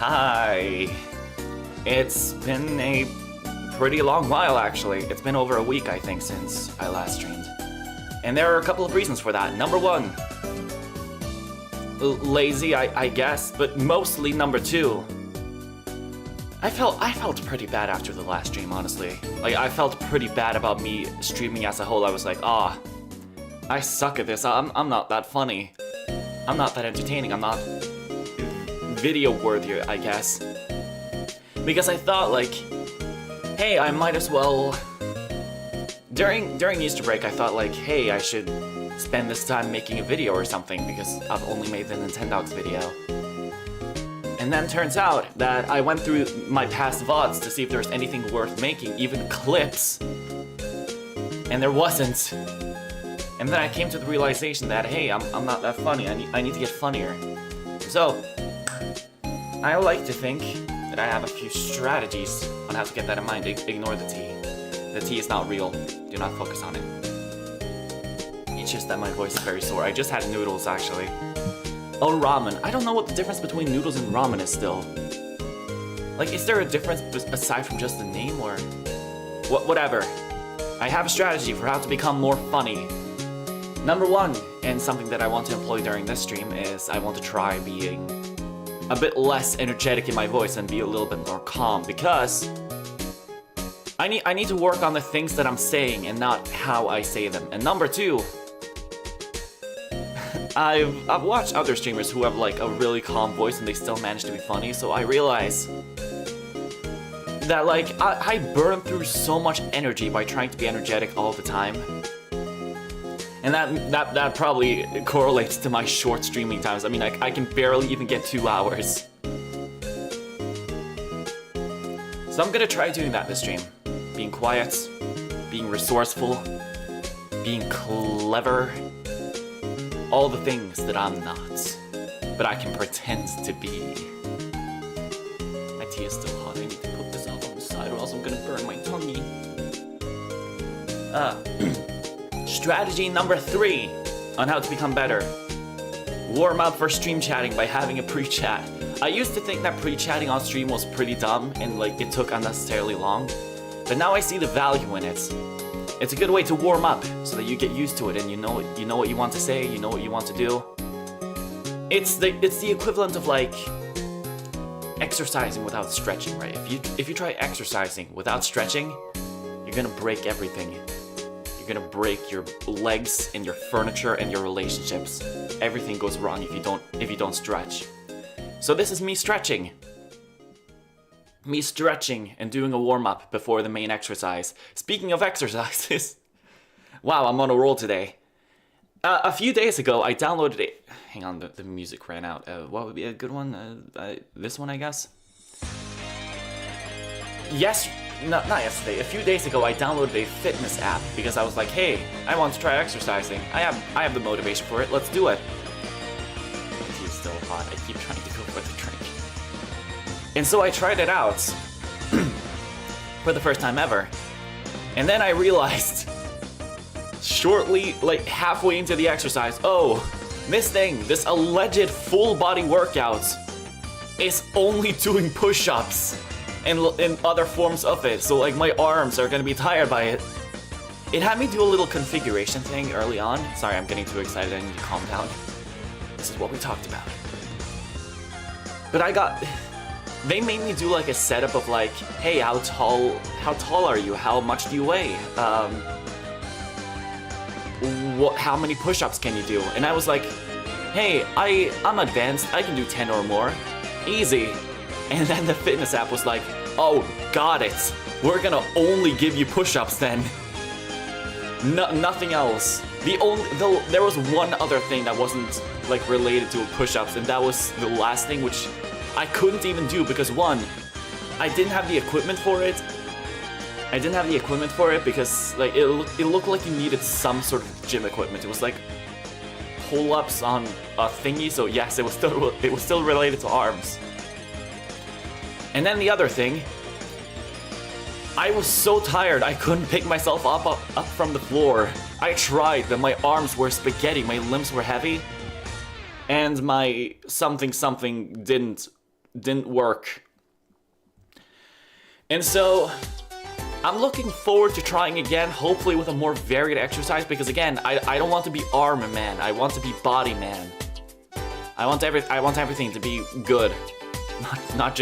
Hi. It's been a pretty long while, actually. It's been over a week, I think, since I last streamed. And there are a couple of reasons for that. Number one, lazy, I guess, but mostly number two. I felt pretty bad after the last stream, honestly. Like, I felt pretty bad about me streaming as a whole. I was like, I suck at this. I'm not that funny. I'm not that entertaining. I'm not video worthy, I guess. Because I thought, like, hey, I might as well... During Easter break, I thought, like, hey, I should spend this time making a video or something, because I've only made the Nintendogs video. And then turns out that I went through my past VODs to see if there was anything worth making, even clips. And there wasn't. And then I came to the realization that, hey, I'm not that funny, I need to get funnier. So, I like to think that I have a few strategies on how to get that in mind. Ignore the tea. The tea is not real. Do not focus on it. It's just that my voice is very sore. I just had noodles, actually. Oh, ramen. I don't know what the difference between noodles and ramen is still. Like, is there a difference aside from just the name, or... Whatever. I have a strategy for how to become more funny. Number one, and something that I want to employ during this stream, is I want to try being a bit less energetic in my voice and be a little bit more calm, because I need to work on the things that I'm saying and not how I say them. And number two, I've watched other streamers who have like a really calm voice and they still manage to be funny, so I realize that like I burn through so much energy by trying to be energetic all the time. And that probably correlates to my short streaming times. I mean, I can barely even get 2 hours. So I'm gonna try doing that this stream. Being quiet, being resourceful, being clever. All the things that I'm not, but I can pretend to be. My tea is still hot. I need to put this off on the side or else I'm gonna burn my tongue. Strategy number 3 on how to become better. Warm up for stream chatting by having a pre-chat. I used to think that pre-chatting on stream was pretty dumb and like it took unnecessarily long, but now I see the value in it. It's a good way to warm up so that you get used to it and you know what you want to say, you know what you want to do. It's the equivalent of like exercising without stretching, right? If you try exercising without stretching, you're gonna break everything. You're gonna break your legs and your furniture and your relationships. Everything goes wrong if you don't stretch. So this is me stretching. Me stretching and doing a warm-up before the main exercise. Speaking of exercises, wow, I'm on a roll today. A few days ago, I downloaded it. Hang on, the music ran out. What would be a good one? This one, I guess? Yes. Not yesterday. A few days ago, I downloaded a fitness app because I was like, hey, I want to try exercising. I have the motivation for it. Let's do it. The tea is still hot. I keep trying to go for the drink. And so I tried it out for the first time ever. And then I realized shortly, like halfway into the exercise, oh, this alleged full body workout is only doing push-ups and other forms of it, so like my arms are gonna be tired by it. It had me do a little configuration thing early on. Sorry, I'm getting too excited, I need to calm down. This is what we talked about. But they made me do like a setup of like, hey, how tall are you? How much do you weigh? How many push-ups can you do? And I was like, hey, I'm advanced, I can do 10 or more. Easy. And then the fitness app was like, oh, got it. We're gonna only give you push-ups then. Nothing else. There was one other thing that wasn't like related to push-ups, and that was the last thing, which I couldn't even do because one, I didn't have the equipment for it. Because like it looked like you needed some sort of gym equipment. It was like pull-ups on a thingy, so yes, it was still related to arms. And then the other thing, I was so tired I couldn't pick myself up from the floor. I tried, but my arms were spaghetti, my limbs were heavy, and my something didn't didn't work. And so I'm looking forward to trying again, hopefully with a more varied exercise, because again, I don't want to be arm man, I want to be body man. I want everything to be good, not just